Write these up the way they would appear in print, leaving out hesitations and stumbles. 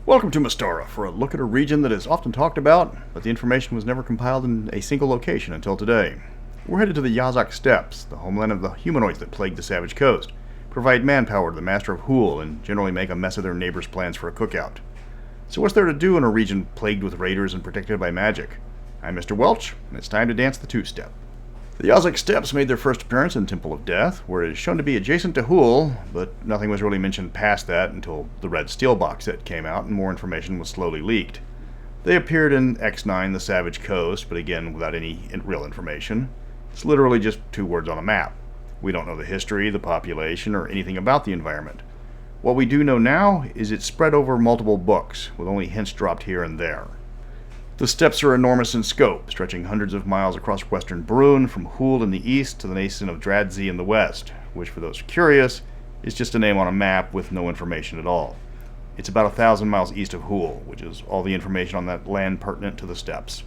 Welcome to Mystara for a look at a region that is often talked about, but the information was never compiled in a single location until today. We're headed to the Yazak Steppes, the homeland of the humanoids that plague the savage coast, provide manpower to the Master of Hool, and generally make a mess of their neighbors' plans for a cookout. So what's there to do in a region plagued with raiders and protected by magic? I'm Mr. Welch, and it's time to dance the two-step. The Yazak Steppes made their first appearance in Temple of Death, where it is shown to be adjacent to Hool, but nothing was really mentioned past that until the Red Steel box set came out and more information was slowly leaked. They appeared in X9, the Savage Coast, but again without any real information. It's literally just two words on a map. We don't know the history, the population, or anything about the environment. What we do know now is it's spread over multiple books, with only hints dropped here and there. The steppes are enormous in scope, stretching hundreds of miles across western Brune, from Hool in the east to the nation of Dradzi in the west, which for those curious, is just a name on a map with no information at all. It's about 1,000 miles east of Hool, which is all the information on that land pertinent to the steppes.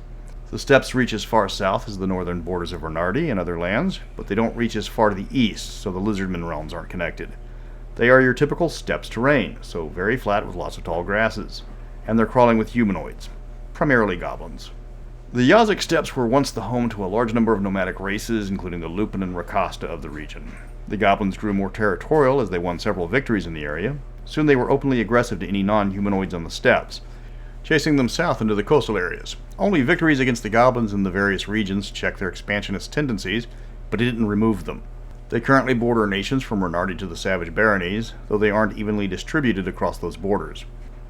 The steppes reach as far south as the northern borders of Renardi and other lands, but they don't reach as far to the east, so the Lizardman realms aren't connected. They are your typical steppes terrain, so very flat with lots of tall grasses, and they're crawling with humanoids. Primarily goblins. The Yazak Steppes were once the home to a large number of nomadic races, including the Lupin and Rakasta of the region. The goblins grew more territorial as they won several victories in the area. Soon they were openly aggressive to any non-humanoids on the steppes, chasing them south into the coastal areas. Only victories against the goblins in the various regions checked their expansionist tendencies, but it didn't remove them. They currently border nations from Renardi to the Savage Baronies, though they aren't evenly distributed across those borders.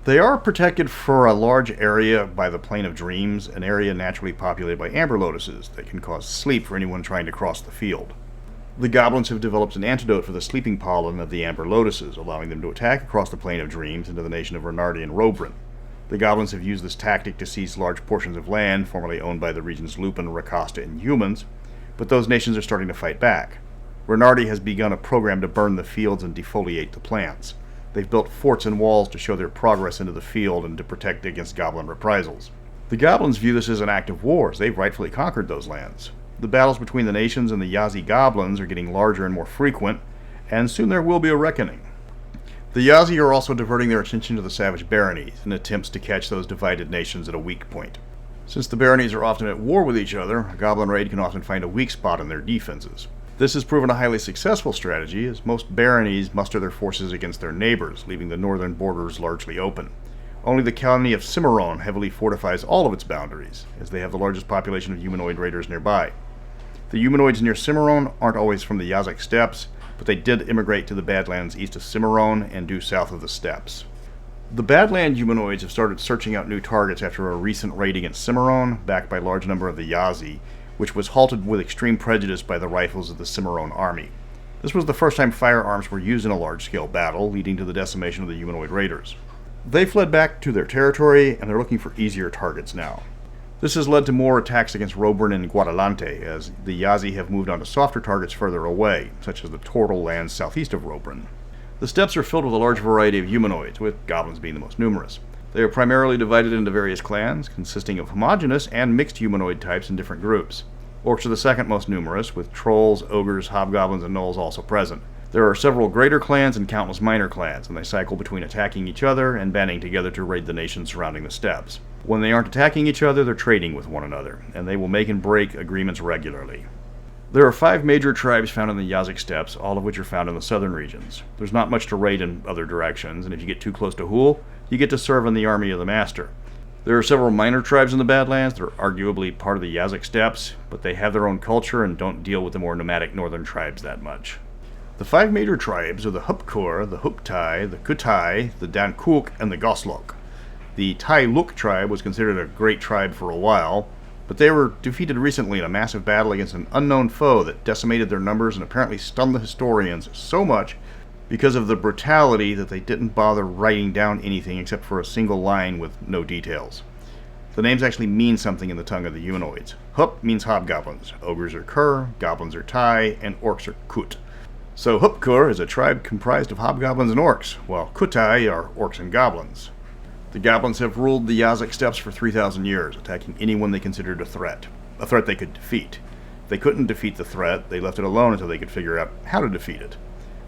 They are protected for a large area by the Plain of Dreams, an area naturally populated by amber lotuses that can cause sleep for anyone trying to cross the field. The goblins have developed an antidote for the sleeping pollen of the amber lotuses, allowing them to attack across the Plain of Dreams into the nation of Renardi and Robrin. The goblins have used this tactic to seize large portions of land formerly owned by the region's Lupin, Rakasta, and humans, but those nations are starting to fight back. Renardi has begun a program to burn the fields and defoliate the plants. They've built forts and walls to show their progress into the field and to protect against goblin reprisals. The goblins view this as an act of war, as they've rightfully conquered those lands. The battles between the nations and the Yazi goblins are getting larger and more frequent, and soon there will be a reckoning. The Yazi are also diverting their attention to the Savage Baronies in attempts to catch those divided nations at a weak point. Since the Baronies are often at war with each other, a goblin raid can often find a weak spot in their defenses. This has proven a highly successful strategy, as most baronies muster their forces against their neighbors, leaving the northern borders largely open. Only the colony of Cimarron heavily fortifies all of its boundaries, as they have the largest population of humanoid raiders nearby. The humanoids near Cimarron aren't always from the Yazak Steppes, but they did immigrate to the Badlands east of Cimarron and due south of the steppes. The Badland humanoids have started searching out new targets after a recent raid against Cimarron, backed by a large number of the Yazi, which was halted with extreme prejudice by the rifles of the Cimarron army. This was the first time firearms were used in a large-scale battle, leading to the decimation of the humanoid raiders. They fled back to their territory, and they're looking for easier targets now. This has led to more attacks against Robrin and Guadalante, as the Yazi have moved on to softer targets further away, such as the Tortle lands southeast of Robrin. The steppes are filled with a large variety of humanoids, with goblins being the most numerous. They are primarily divided into various clans, consisting of homogeneous and mixed humanoid types in different groups. Orcs are the second most numerous, with trolls, ogres, hobgoblins, and gnolls also present. There are several greater clans and countless minor clans, and they cycle between attacking each other and banding together to raid the nations surrounding the steppes. When they aren't attacking each other, they're trading with one another, and they will make and break agreements regularly. There are 5 major tribes found in the Yazak Steppes, all of which are found in the southern regions. There's not much to raid in other directions, and if you get too close to Hool, you get to serve in the army of the Master. There are several minor tribes in the Badlands that are arguably part of the Yazak Steppes, but they have their own culture and don't deal with the more nomadic northern tribes that much. The 5 major tribes are the Hupkur, the Huptai, the Kutai, the Dankuk, and the Goslok. The Tai Luk tribe was considered a great tribe for a while, but they were defeated recently in a massive battle against an unknown foe that decimated their numbers and apparently stunned the historians so much because of the brutality that they didn't bother writing down anything except for a single line with no details. The names actually mean something in the tongue of the humanoids. Hup means hobgoblins, ogres are Kur, goblins are Tai, and orcs are Kut. So Hupkur is a tribe comprised of hobgoblins and orcs, while Kutai are orcs and goblins. The goblins have ruled the Yazak Steppes for 3,000 years, attacking anyone they considered a threat they could defeat. If they couldn't defeat the threat, they left it alone until they could figure out how to defeat it.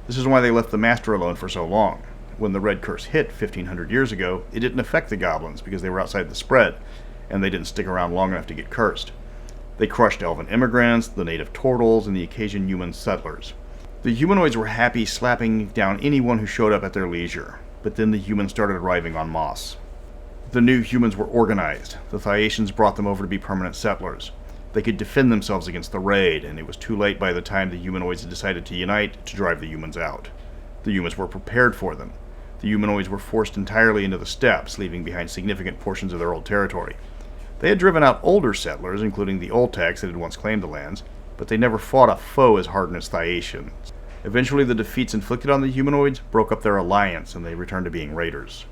This is why they left the Master alone for so long. when the Red Curse hit 1500 years ago, it didn't affect the goblins because they were outside the spread, and they didn't stick around long enough to get cursed. They crushed elven immigrants, the native turtles, and the occasional human settlers. The humanoids were happy slapping down anyone who showed up at their leisure, but then the humans started arriving en masse. The new humans were organized. The Thaiatians brought them over to be permanent settlers. They could defend themselves against the raid, and it was too late by the time the humanoids had decided to unite to drive the humans out. The humans were prepared for them. The humanoids were forced entirely into the steppes, leaving behind significant portions of their old territory. They had driven out older settlers, including the Oltecs that had once claimed the lands, but they never fought a foe as hardened as Thaiatians. Eventually, the defeats inflicted on the humanoids broke up their alliance, and they returned to being raiders.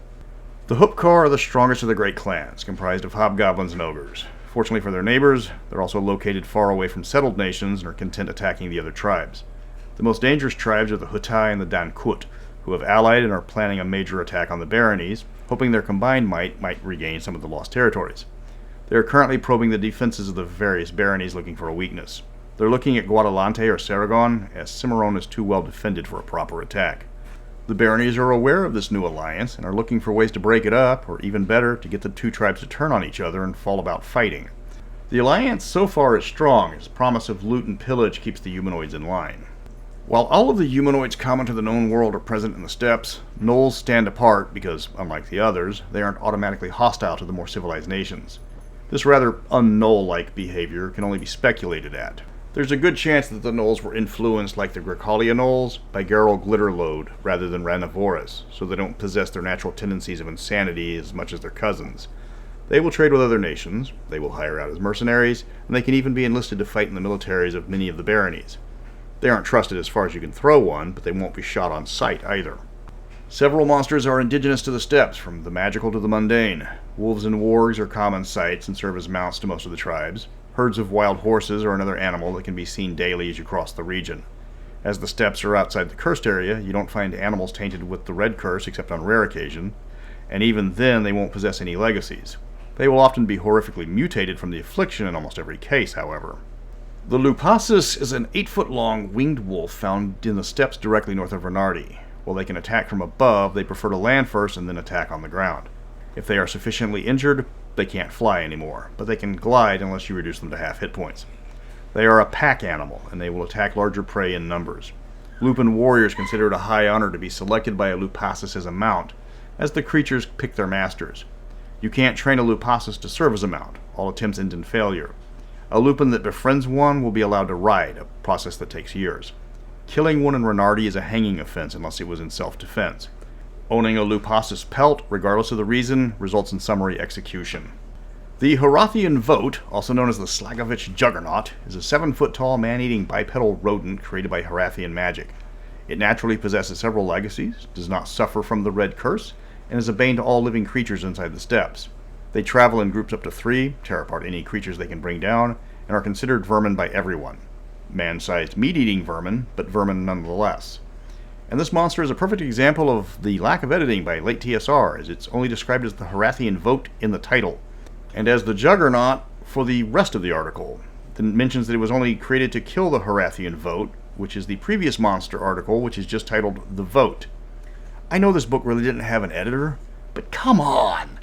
The Hupkar are the strongest of the great clans, comprised of hobgoblins and ogres. Fortunately for their neighbors, they're also located far away from settled nations and are content attacking the other tribes. The most dangerous tribes are the Hutai and the Dankut, who have allied and are planning a major attack on the baronies, hoping their combined might regain some of the lost territories. They are currently probing the defenses of the various baronies looking for a weakness. They're looking at Guadalante or Saragon, as Cimarron is too well defended for a proper attack. The baronies are aware of this new alliance and are looking for ways to break it up, or even better, to get the two tribes to turn on each other and fall about fighting. The alliance so far is strong, as promise of loot and pillage keeps the humanoids in line. While all of the humanoids common to the known world are present in the steppes, gnolls stand apart because, unlike the others, they aren't automatically hostile to the more civilized nations. This rather un-gnoll-like behavior can only be speculated at. There's a good chance that the gnolls were influenced, like the Gricalia gnolls, by Geralt Glitterlode rather than Ranivorus, so they don't possess their natural tendencies of insanity as much as their cousins. They will trade with other nations, they will hire out as mercenaries, and they can even be enlisted to fight in the militaries of many of the baronies. They aren't trusted as far as you can throw one, but they won't be shot on sight either. Several monsters are indigenous to the steppes, from the magical to the mundane. Wolves and wargs are common sights and serve as mounts to most of the tribes. Herds of wild horses are another animal that can be seen daily as you cross the region. As the steppes are outside the cursed area, you don't find animals tainted with the red curse except on rare occasion, and even then they won't possess any legacies. They will often be horrifically mutated from the affliction in almost every case, however. The Lupasus is an 8-foot-long winged wolf found in the steppes directly north of Renardi. While they can attack from above, they prefer to land first and then attack on the ground. If they are sufficiently injured, they can't fly anymore, but they can glide unless you reduce them to half hit points. They are a pack animal, and they will attack larger prey in numbers. Lupin warriors consider it a high honor to be selected by a Lupasus as a mount, as the creatures pick their masters. You can't train a Lupasus to serve as a mount. All attempts end in failure. A Lupin that befriends one will be allowed to ride, a process that takes years. Killing one in Renardi is a hanging offense unless it was in self-defense. Owning a Lupasus pelt, regardless of the reason, results in summary execution. The Horathian Vote, also known as the Slagovich Juggernaut, is a 7-foot-tall man-eating bipedal rodent created by Horathian magic. It naturally possesses several legacies, does not suffer from the Red Curse, and is a bane to all living creatures inside the steppes. They travel in groups up to 3, tear apart any creatures they can bring down, and are considered vermin by everyone. Man-sized meat-eating vermin, but vermin nonetheless. And this monster is a perfect example of the lack of editing by late TSR, as it's only described as the Horathian Vote in the title, and as the Juggernaut for the rest of the article. It mentions that it was only created to kill the Horathian Vote, which is the previous monster article, which is just titled The Vote. I know this book really didn't have an editor, but come on!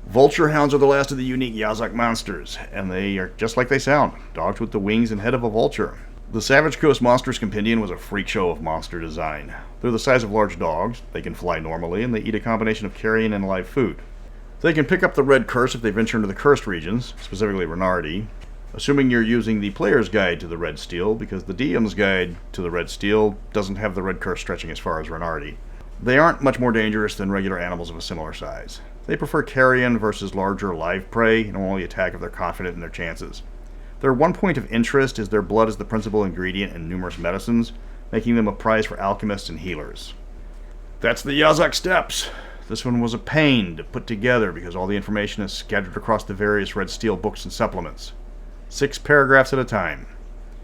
Vulture hounds are the last of the unique Yazak monsters, and they are just like they sound, dogs with the wings and head of a vulture. The Savage Coast Monsters Compendium was a freak show of monster design. They're the size of large dogs, they can fly normally, and they eat a combination of carrion and live food. They can pick up the Red Curse if they venture into the cursed regions, specifically Renardi, assuming you're using the Player's Guide to the Red Steel, because the DM's Guide to the Red Steel doesn't have the Red Curse stretching as far as Renardi. They aren't much more dangerous than regular animals of a similar size. They prefer carrion versus larger live prey, and will only attack if they're confident in their chances. Their one point of interest is their blood is the principal ingredient in numerous medicines, making them a prize for alchemists and healers. That's the Yazak Steppes. This one was a pain to put together because all the information is scattered across the various Red Steel books and supplements. 6 paragraphs at a time.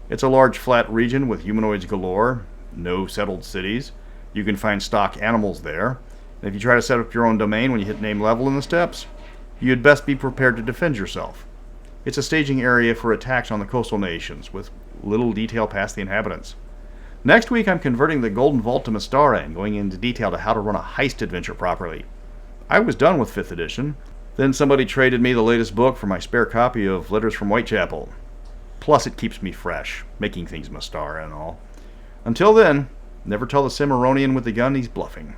It's a large flat region with humanoids galore, no settled cities. You can find stock animals there, and if you try to set up your own domain when you hit name level in the steppes, you'd best be prepared to defend yourself. It's a staging area for attacks on the coastal nations, with little detail past the inhabitants. Next week, I'm converting the Golden Vault to Mystara and going into detail to how to run a heist adventure properly. I was done with 5th edition. Then somebody traded me the latest book for my spare copy of Letters from Whitechapel. Plus, it keeps me fresh, making things Mystara and all. Until then, never tell the Cimmerianian with the gun he's bluffing.